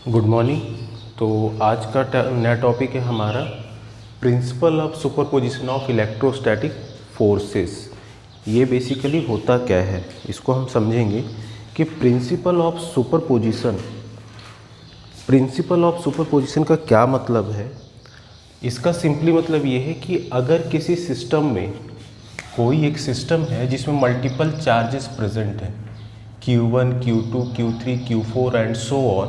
Good morning. तो आज का नया टॉपिक है हमारा principle of superposition of electrostatic forces. ये बेसिकली होता क्या है, इसको हम समझेंगे कि प्रिंसिपल ऑफ सुपरपोजिशन का क्या मतलब है। इसका सिंपली मतलब ये है कि अगर किसी सिस्टम में कोई एक सिस्टम है जिसमें मल्टीपल चार्जेस प्रेजेंट हैं, Q1, Q2, Q3, Q4 and so on,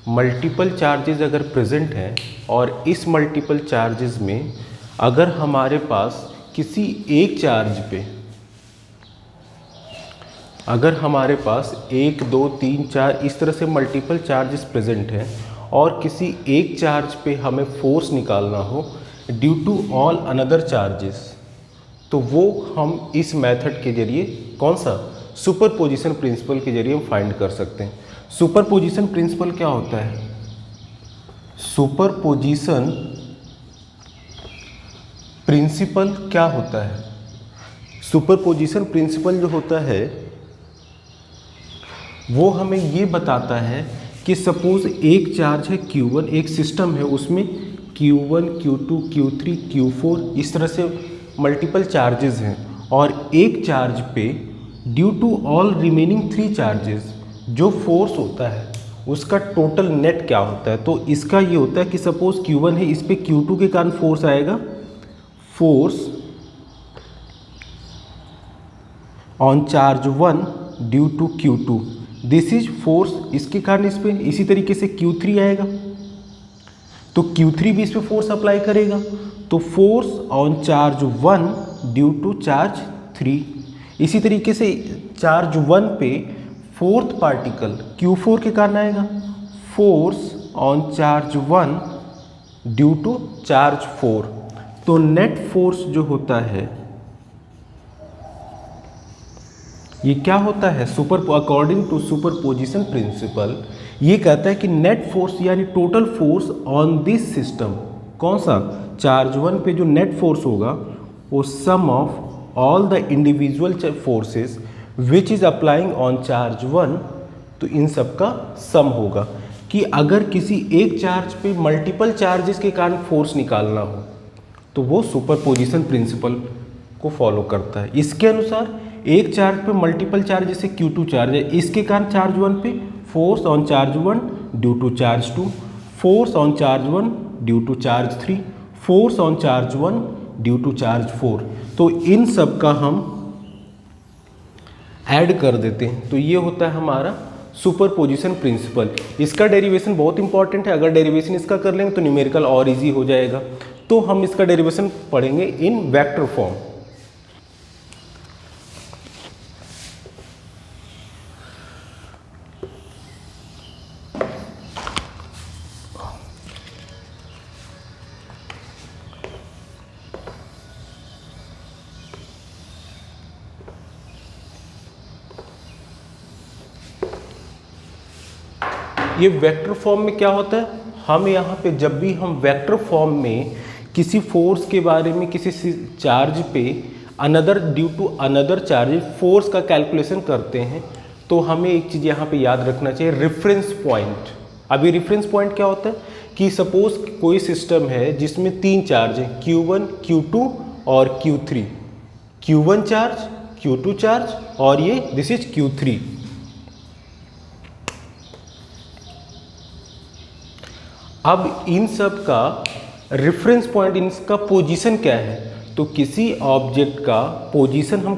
multiple charges अगर प्रेजेंट हैं और इस मल्टीपल चार्जेस में अगर हमारे पास किसी एक चार्ज पे अगर हमारे पास 1, 2, 3, 4 इस तरह से मल्टीपल चार्जेस प्रेजेंट हैं और किसी एक चार्ज पे हमें फोर्स निकालना हो due to all another charges, तो वो हम इस मेथड के जरिए कौन सा सुपरपोजिशन प्रिंसिपल के जरिए हम फाइंड कर सकते हैं। सुपरपोजिशन प्रिंसिपल क्या होता है? सुपरपोजिशन प्रिंसिपल क्या होता है? सुपरपोजिशन प्रिंसिपल जो होता है वो हमें ये बताता है कि सपोज एक चार्ज है Q1, एक सिस्टम है उसमें Q1, Q2, Q3, Q4 इस तरह से मल्टीपल चार्जेस हैं और एक चार्ज पे due to all remaining 3 charges जो फोर्स होता है उसका टोटल नेट क्या होता है। तो इसका ये होता है कि सपोज Q1 है, इस पे Q2 के कारण फोर्स आएगा, force on charge 1 due to Q2, this is force इसके कारण इस पे। इसी तरीके से Q3 आएगा तो Q3 भी इस पे फोर्स अप्लाई करेगा, तो force on charge 1 due to charge 3। इसी तरीके से चार्ज 1 पे फोर्थ पार्टिकल Q4 के कारण आएगा, force on charge 1 due to charge 4। तो नेट फोर्स जो होता है ये क्या होता है? अकॉर्डिंग टू सुपरपोजिशन प्रिंसिपल ये कहता है कि नेट फोर्स यानी total force on this system, कौन सा चार्ज 1 पे जो नेट फोर्स होगा वो sum of all the individual forces which is applying on charge 1, तो इन सब का सम होगा। कि अगर किसी एक चार्ज पे मल्टीपल चार्जेस के कारण फोर्स निकालना हो तो वो सुपरपोजिशन प्रिंसिपल को फॉलो करता है। इसके अनुसार एक चार्ज पे मल्टीपल चार्ज जैसे Q2 चार्ज है, इसके कारण चार्ज 1 पे force on charge 1 due to charge 2, force on charge 1 due to charge 3, force on charge 1 due to charge 4। तो इन सब का हम ऐड कर देते हैं, तो ये होता है हमारा सुपरपोजिशन प्रिंसिपल। इसका डेरिवेशन बहुत इंपॉर्टेंट है, अगर डेरिवेशन इसका कर लेंगे तो न्यूमेरिकल और इजी हो जाएगा। तो हम इसका डेरिवेशन पढ़ेंगे इन वेक्टर फॉर्म। ये वेक्टर फॉर्म में क्या होता है, हम यहाँ पे जब भी हम वेक्टर फॉर्म में किसी फोर्स के बारे में किसी चार्ज पे another due to another charge force का कैलकुलेशन करते हैं तो हमें एक चीज़ यहाँ पे याद रखना चाहिए, रेफरेंस पॉइंट। अभी रेफरेंस पॉइंट क्या होता है कि सपोज कोई सिस्टम है जिसमें 3 चार्ज हैं Q1, Q2 और Q3, Q1 charge, Q2 charge और ये दिस इज Q3। अब इन सब का रेफरेंस पॉइंट, इनका पोजीशन क्या है, तो किसी ऑब्जेक्ट का पोजीशन हम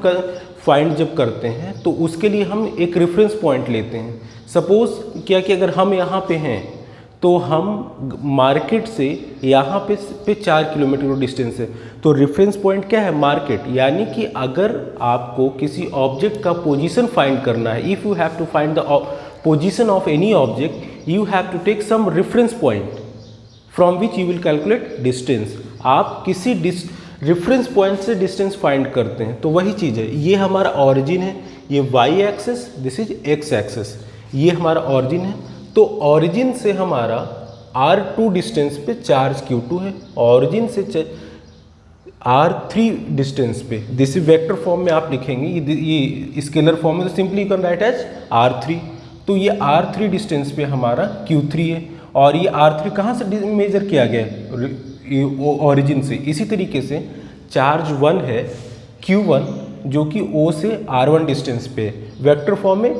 फाइंड जब करते हैं तो उसके लिए हम एक रेफरेंस पॉइंट लेते हैं। सपोज क्या कि अगर हम यहाँ पे हैं तो हम मार्केट से यहाँ पे 4 किलोमीटर का डिस्टेंस है, तो रेफरेंस पॉइंट क्या है? मार्केट। यानी कि अगर आपको किसी ऑब्जेक्ट का पोजीशन फाइंड करना है, if you have to find the position of any object, you have to take some reference point from which you will calculate distance। आप किसी रेफरेंस पॉइंट से डिस्टेंस फाइंड करते हैं, तो वही चीज़ है। ये हमारा ऑरिजिन है, ये y axis, this is x axis, ये हमारा ऑरिजिन है। तो ऑरिजिन से हमारा R2 डिस्टेंस पे चार्ज Q2 है, ऑरिजिन से R3 डिस्टेंस पे, दिस वेक्टर फॉर्म में आप लिखेंगे, ये स्केलर फॉर्म में तो simply you can write as R3। तो ये R3 डिस्टेंस पे हमारा Q3 है, और ये R3 कहाँ से मेजर किया गया है, ओरिजिन से। इसी तरीके से चार्ज 1 है Q1 जो कि O से R1 डिस्टेंस पे, वेक्टर फॉर्म में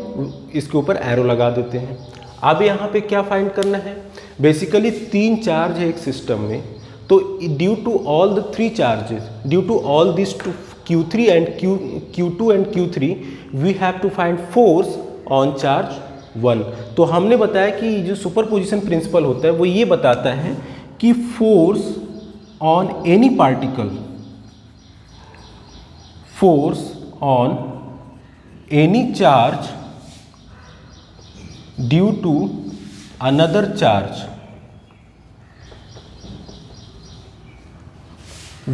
इसके ऊपर एरो लगा देते हैं। अब यहाँ पे क्या फाइंड करना है, बेसिकली 3 चार्ज है एक सिस्टम में, तो due to all the 3 charges, due to all this Q3 and Q2 and Q3 we have to find force on charge 1। तो हमने बताया कि जो सुपरपोजिशन प्रिंसिपल होता है वो ये बताता है कि force on any particle, force on any charge due to another charge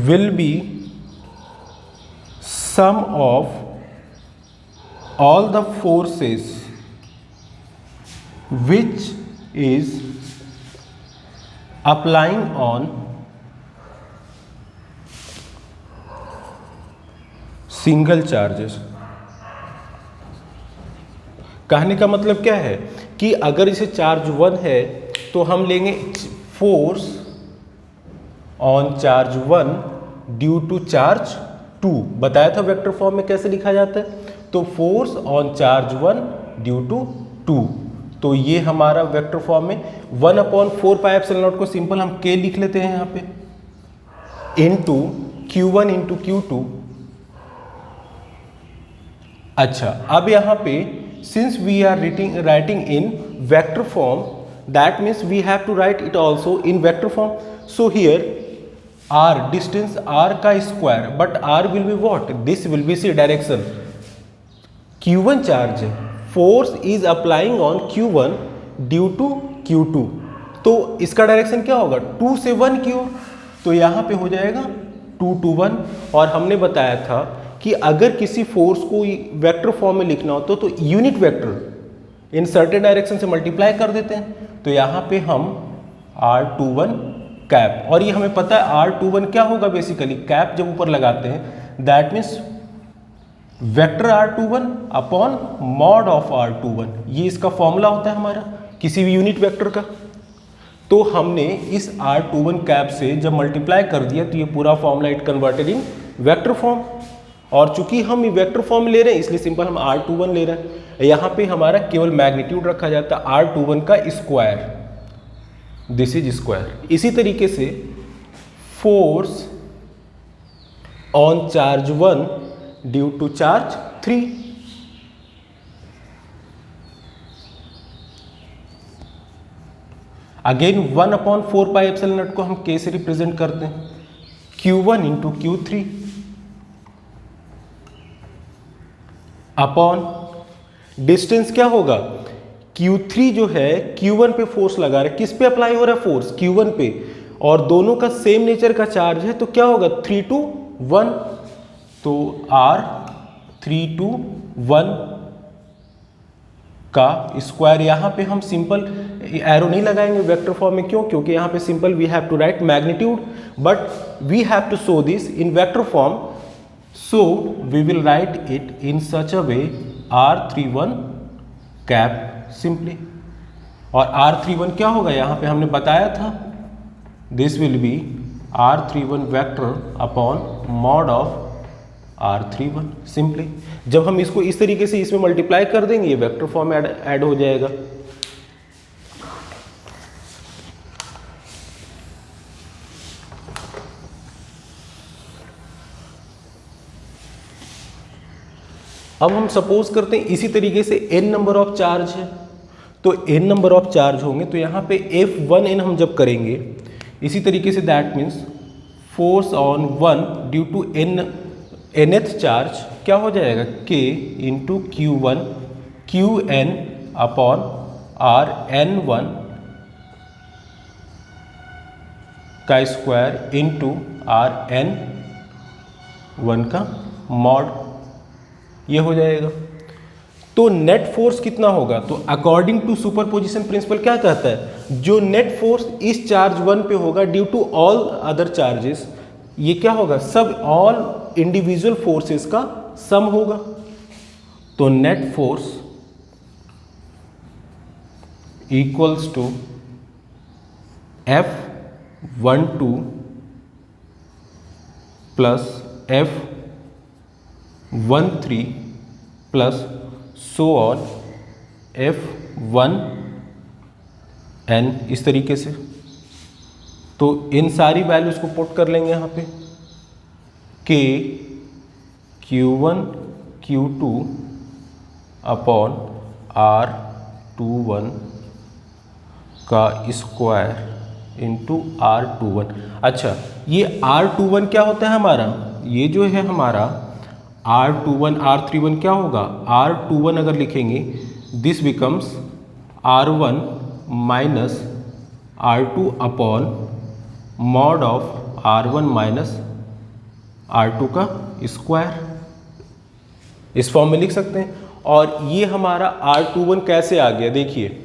will be sum of all the forces which is applying on single charges. कहने का मतलब क्या है कि अगर इसे चार्ज 1 है तो हम लेंगे force on charge 1 due to charge 2। बताया था वेक्टर फॉर्म में कैसे लिखा जाता है, तो force on charge 1 due to 2। तो ये हमारा वेक्टर फॉर्म में 1/4πε0 को सिंपल हम k लिख लेते हैं यहाँ पे, इनटू Q1 इंटू Q2। अच्छा, अब यहाँ पे since we are writing in vector form, that means we have to write it also in vector form. So here r, distance r का square, but r will be what, this will be C direction. Q1 charge है, force is applying on Q1 due to Q2, तो इसका direction क्या होगा, 2 से 1 की ओर, तो यहाँ पे हो जाएगा 2 to 1। और हमने बताया था कि अगर किसी फोर्स को वेक्टर फॉर्म में लिखना हो तो unit vector in certain direction से मल्टीप्लाई कर देते हैं। तो यहाँ पे हम R21 कैप, और ये हमें पता है R21 क्या होगा, बेसिकली कैप जब ऊपर लगाते हैं that means vector R21 upon mod of R21, ये इसका फॉर्मूला होता है हमारा किसी भी यूनिट वेक्टर का। तो हमने इस R21 कैप से जब मल्टीप्लाई कर दिया तो ये पूरा formula it converted in vector form, और चूंकि हम वेक्टर फॉर्म ले रहे हैं इसलिए सिंपल हम R21 ले रहे हैं। यहाँ पे हमारा केवल मैग्नीट्यूड रखा जाता है R21 का स्क्वायर, दिस इज स्क्वायर। इसी तरीके से force on charge 1 due to charge 3, again 1/4πε0 को हम k से रिप्रेजेंट करते हैं, Q1 into Q3 upon distance क्या होगा, Q3 जो है Q1 पे फोर्स लगा रहा है, किस पे अप्लाई हो रहा है फोर्स, Q1 पे, और दोनों का सेम नेचर का चार्ज है, तो क्या होगा 3 to 1, तो R 3 to 1 का स्क्वायर। यहाँ पे हम सिंपल एरो नहीं लगाएंगे वेक्टर फॉर्म में, क्यों, क्योंकि यहाँ पे simple we have to write magnitude, but we have to show this in vector form, so we will write it in such a way R31 cap simply। और R31 क्या होगा, यहाँ पे हमने बताया था this will be R31 vector upon mod of R31 simply। जब हम इसको इस तरीके से इसमें मल्टीप्लाई कर देंगे ये वेक्टर फॉर्म में ऐड हो जाएगा। अब हम सपोज करते हैं इसी तरीके से n नंबर ऑफ चार्ज है, तो n नंबर ऑफ चार्ज होंगे, तो यहाँ पे F1n हम जब करेंगे इसी तरीके से that means force on 1 due to nth charge क्या हो जाएगा, k into Q1 Qn upon Rn1 का स्क्वायर इंटू Rn1 का मॉड, ये हो जाएगा। तो नेट फोर्स कितना होगा, तो अकॉर्डिंग टू सुपरपोजिशन प्रिंसिपल क्या कहता है, जो नेट फोर्स इस चार्ज 1 पे होगा due to all other charges, ये क्या होगा, सब ऑल इंडिविजुअल फोर्सेस का सम होगा। तो net force equals to F12 plus F13 plus so on F1n, इस तरीके से। तो इन सारी वैल्यूज को पुट कर लेंगे यहाँ पे, K Q1 Q2 upon R21 का स्क्वायर इंटू R21। अच्छा, ये R21 क्या होता है हमारा, ये जो है हमारा R21 R31 क्या होगा, R21 अगर लिखेंगे this becomes R1 minus R2 upon mod of R1 minus R2 का स्क्वायर, इस फॉर्म में लिख सकते हैं। और ये हमारा R21 कैसे आ गया, देखिए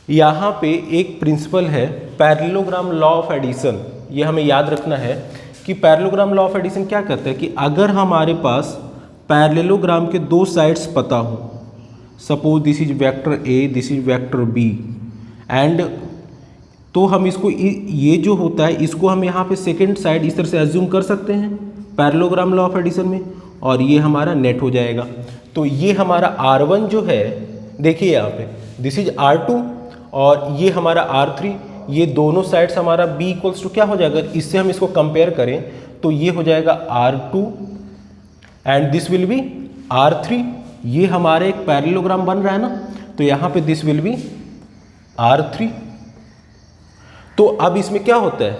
यहाँ पे एक प्रिंसिपल है पैरेललोग्राम लॉ ऑफ एडिशन, ये हमें याद रखना है कि पैरेललोग्राम लॉ ऑफ एडिशन क्या कहता है कि अगर हमारे पास पैरेललोग्राम के दो साइड्स पता हो, suppose this is vector A, this is vector B, and तो हम इसको ये जो होता है इसको हम यहाँ पे सेकेंड साइड इस तरह से एज्यूम कर सकते हैं पैरेललोग्राम लॉ ऑफ एडिशन में, और ये हमारा नेट हो जाएगा। तो ये हमारा R1 जो है, देखिए यहाँ पे दिस इज R2 और ये हमारा R3, ये दोनों साइड्स हमारा B इक्वल्स टू क्या हो जाएगा, इससे हम इसको कंपेयर करें तो ये हो जाएगा R2 and this will B R3। ये हमारे एक पैरेललोग्राम बन रहा है ना, तो यहाँ पे दिस विल बी R3। तो अब इसमें क्या होता है,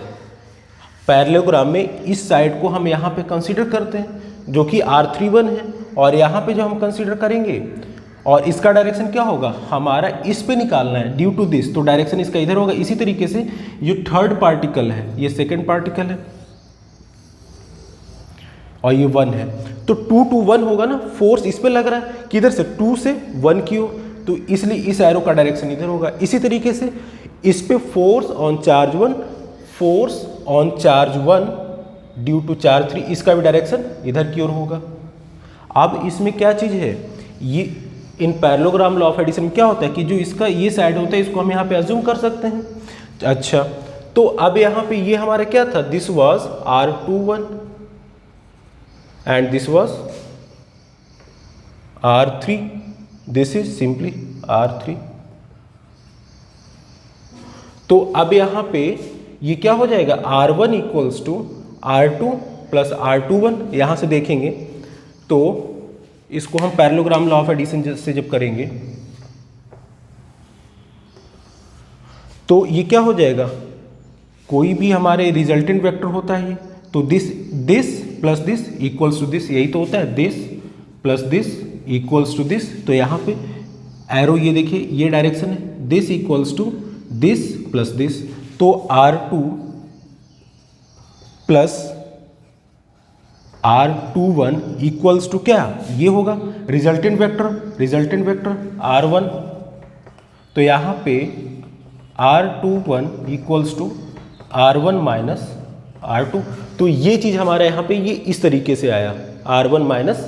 पैरेललोग्राम में इस साइड को हम यहाँ पे कंसीडर करते हैं जो कि R31 है, और यहाँ पे जो हम कंसीडर करेंगे और इसका डायरेक्शन क्या होगा, हमारा इस पे निकालना है ड्यू टू दिस, तो डायरेक्शन इसका इधर होगा। इसी तरीके से ये थर्ड पार्टिकल है, ये सेकंड पार्टिकल है और ये 1 है, तो 2 to 1 होगा ना, फोर्स इस पे लग रहा है किधर से 2 से 1 की ओर, तो इसलिए इस एरो का डायरेक्शन इधर होगा। इसी तरीके से इस पे force on charge 1, force on charge 1 due to charge 3, इसका भी डायरेक्शन इधर की ओर होगा। अब इसमें क्या चीज़ है, ये इन पैरेललोग्राम लॉ ऑफ एडिशन में क्या होता है कि जो इसका ये साइड होता है इसको हम यहाँ पे अज्यूम कर सकते हैं। अच्छा, तो अब यहाँ पे ये हमारा क्या था, this was R21 and this was R3, this is simply R3। तो अब यहाँ पे ये क्या हो जाएगा, R1 equals to R2 plus R21। यहाँ से देखेंगे तो इसको हम पैरेललोग्राम लॉ ऑफ एडिशन से जब करेंगे तो ये क्या हो जाएगा, कोई भी हमारे रिजल्टेंट वेक्टर होता है तो this plus this equals to this, यही तो होता है, this plus this equals to this. तो यहाँ पे एरो ये देखिए ये डायरेक्शन है, this equals to this plus this, तो R2 plus R21 equals to क्या, ये होगा रिजल्टेंट वेक्टर R1। तो यहाँ पे R21 equals to R1 minus R2, तो ये चीज़ हमारे यहाँ पे ये इस तरीके से आया R1 माइनस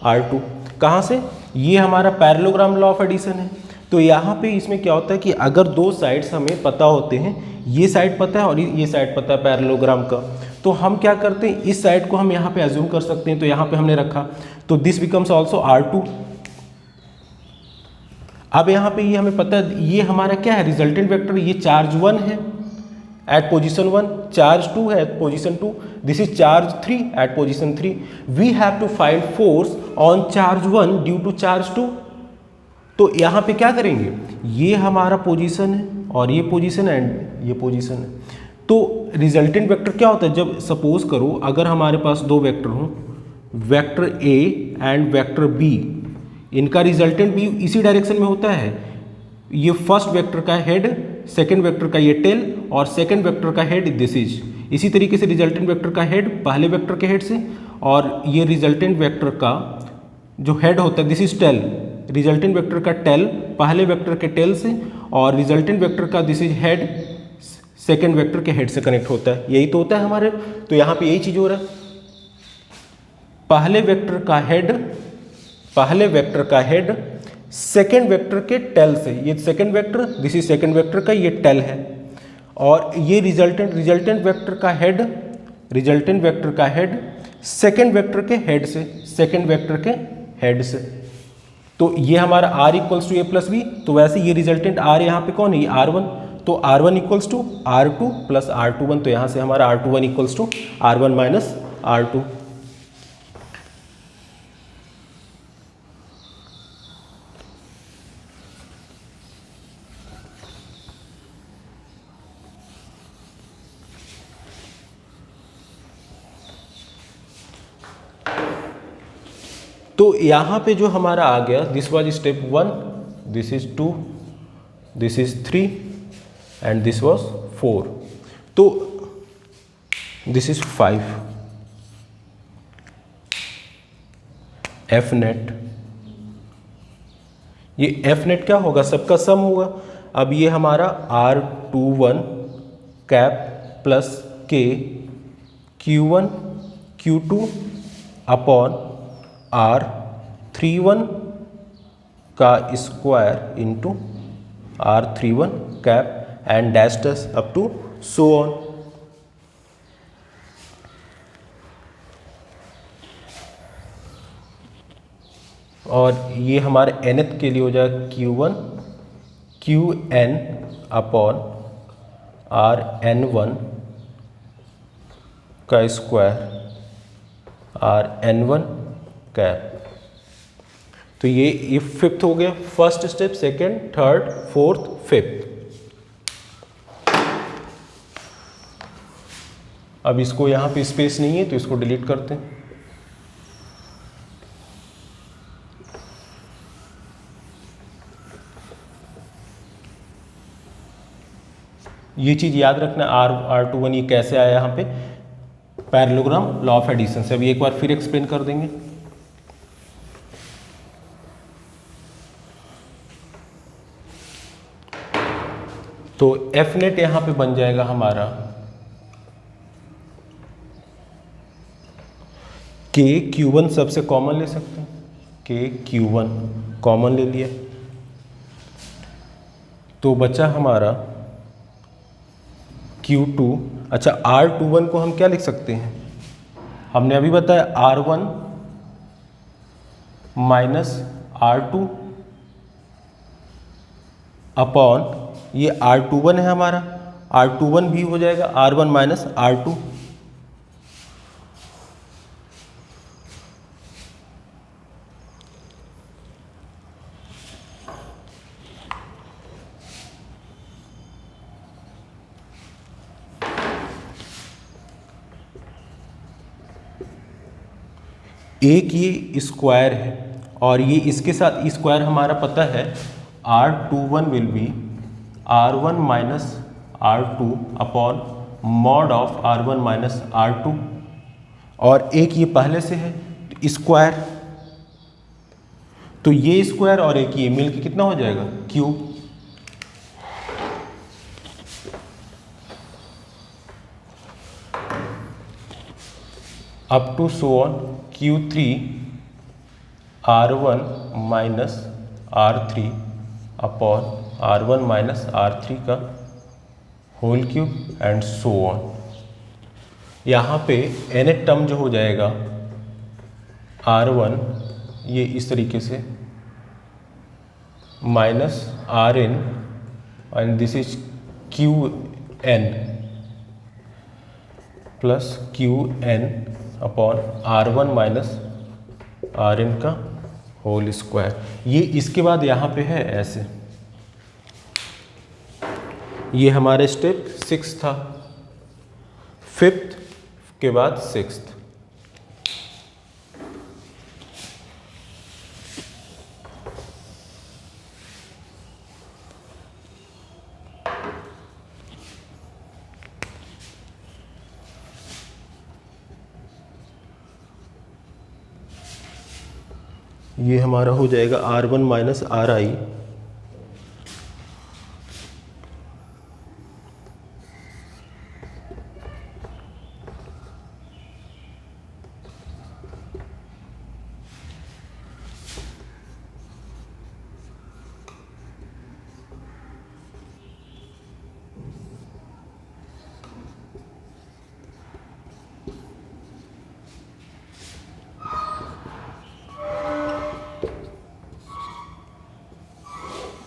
R2। कहाँ से, ये हमारा पैरेललोग्राम लॉ ऑफ एडिशन है। तो यहाँ पे इसमें क्या होता है कि अगर दो साइड्स हमें पता होते हैं, ये साइड पता है और ये साइड पता है पैरेललोग्राम का, तो हम क्या करते हैं, इस साइड को हम यहाँ पे अज्यूम कर सकते हैं। तो यहाँ पे हमने रखा, तो दिस बिकम्स ऑल्सो R2। अब यहाँ पे ये हमें पता है, ये हमारा क्या है, रिजल्टेंट वेक्टर, ये चार्ज 1 है एट पोजीशन 1, चार्ज 2 है at position 2, this is charge 3 at position 3। We have to find force on charge 1 due to charge 2। तो यहाँ पे क्या करेंगे, ये हमारा पोजीशन है और ये पोजीशन है एंड ये पोजीशन है। तो रिजल्टेंट वेक्टर क्या होता है, जब सपोज करो अगर हमारे पास दो वेक्टर हों, vector A and vector B, इनका रिजल्टेंट भी इसी डायरेक्शन में होता है। ये फर्स्ट वेक्टर का हेड, सेकंड वेक्टर का ये टेल और सेकंड वेक्टर का हेड दिस इज। इसी तरीके से रिजल्टेंट वेक्टर का हेड पहले वेक्टर के हेड से, और ये रिजल्टेंट वेक्टर का जो हेड होता है this is tail, resultant vector का टेल पहले वेक्टर के टेल से, और रिजल्टेंट वेक्टर का this is head second vector के हेड से कनेक्ट होता है। यही तो होता है हमारे, तो यहाँ पे यही चीज हो रहा है, पहले वेक्टर का हेड सेकेंड वेक्टर के टेल से। ये second vector, this is second vector का ये टेल है, और ये रिजल्टेंट वेक्टर का हेड, रिजल्टेंट वेक्टर का हेड सेकेंड वेक्टर के हेड से, सेकेंड वेक्टर के हेड से। तो ये हमारा r equals to A plus B, तो वैसे ये रिजल्टेंट r यहाँ पे कौन है, ये r1, तो r1 equals to r2 plus r21, तो यहाँ से हमारा r21 equals to r1 minus r2। तो यहाँ पे जो हमारा आ गया, this was step 1, this is 2, this is 3 and this was 4, तो दिस इज 5। एफ नेट, ये एफ नेट क्या होगा, सबका सम होगा। अब ये हमारा R21 कैप प्लस के Q1 Q2 अपॉन R31 का square into R31 cap and dash dash up to so on. और ये हमारे nth के लिए हो जाएगा Q1 QN अपॉन RN1 का स्क्वायर RN1 कैप। तो ये फिफ्थ हो गया, first step, second, third, fourth, fifth. अब इसको यहाँ पे स्पेस नहीं है तो इसको डिलीट करते हैं। ये चीज़ याद रखना, R21 ये कैसे आया यहाँ पे, पैरेललोग्राम लॉ ऑफ एडिशन से। अभी एक बार फिर एक्सप्लेन कर देंगे। तो एफ नेट यहाँ पे बन जाएगा हमारा के Q1 सबसे कॉमन ले सकते हैं, के Q1 कॉमन ले लिया, तो बचा हमारा Q2। अच्छा, R21 को हम क्या लिख सकते हैं, हमने अभी बताया R1 माइनस R2 अपॉन ये R21 है हमारा, R21 भी हो जाएगा R1 माइनस R2। एक ये स्क्वायर है और ये इसके साथ स्क्वायर हमारा पता है, R21 will be R1 minus R2 upon mod of R1 minus R2, और एक ये पहले से है स्क्वायर, तो ये स्क्वायर और एक ये मिलके कितना हो जाएगा, cube. Up to so on Q3 R1 minus R3 upon R1 minus R3 का whole cube and so on. यहाँ पे nth टर्म जो हो जाएगा R1 ये इस तरीके से minus Rn and this is Qn plus Qn upon R1 minus Rn का होल स्क्वायर। ये इसके बाद यहाँ पे है ऐसे, ये हमारे स्टेप 6 था, 5th के बाद 6th। ये हमारा हो जाएगा R1 माइनस Ri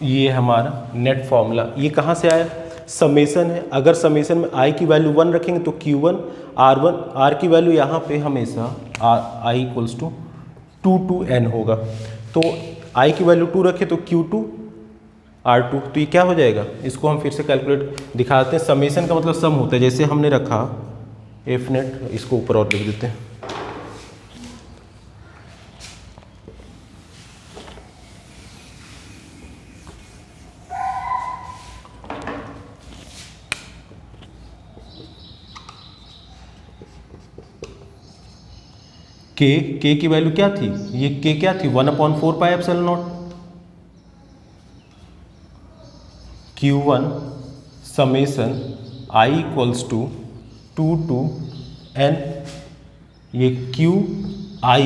ये हमारा नेट फॉर्मूला, ये कहाँ से आया, समेसन है। अगर समेसन में आई की वैल्यू 1 रखेंगे तो Q1 R1, R की वैल्यू यहाँ पे हमेशा I equals to 2 to N होगा। तो I की वैल्यू 2 रखे तो Q2 R2, तो ये क्या हो जाएगा, इसको हम फिर से कैलकुलेट दिखाते हैं। समेसन का मतलब सम होता है, जैसे हमने रखा एफ नेट, इसको ऊपर और लिख देते हैं। के की वैल्यू क्या थी, ये के क्या थी 1/4 pi epsilon naught. Q1 summation I equals to 2 to N, ये QI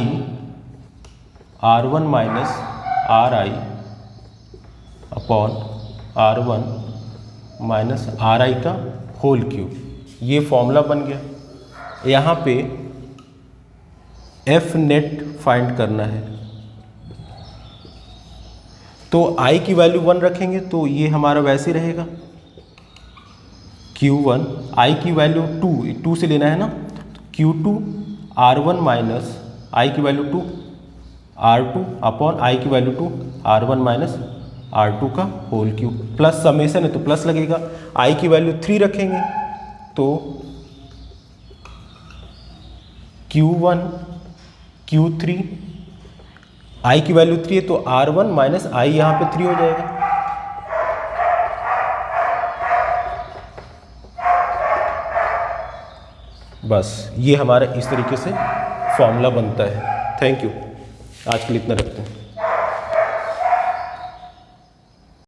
R1 minus RI upon R1 minus RI का होल क्यूब, ये फॉर्मूला बन गया। यहाँ पे एफ नेट फाइंड करना है, तो I की वैल्यू 1 रखेंगे तो ये हमारा वैसे रहेगा। Q1 I की वैल्यू 2 से लेना है ना, तो Q2 R1 माइनस I की वैल्यू 2 R2 अपॉन I की वैल्यू 2 R1 माइनस R2 का होल क्यूब, प्लस समेसन है तो प्लस लगेगा। I की वैल्यू 3 रखेंगे तो Q1 Q3, I की वैल्यू 3 है तो R1 माइनस I यहाँ पे 3 हो जाएगा। बस ये हमारा इस तरीके से फॉर्मूला बनता है। थैंक यू, आज के लिए इतना रखते हैं।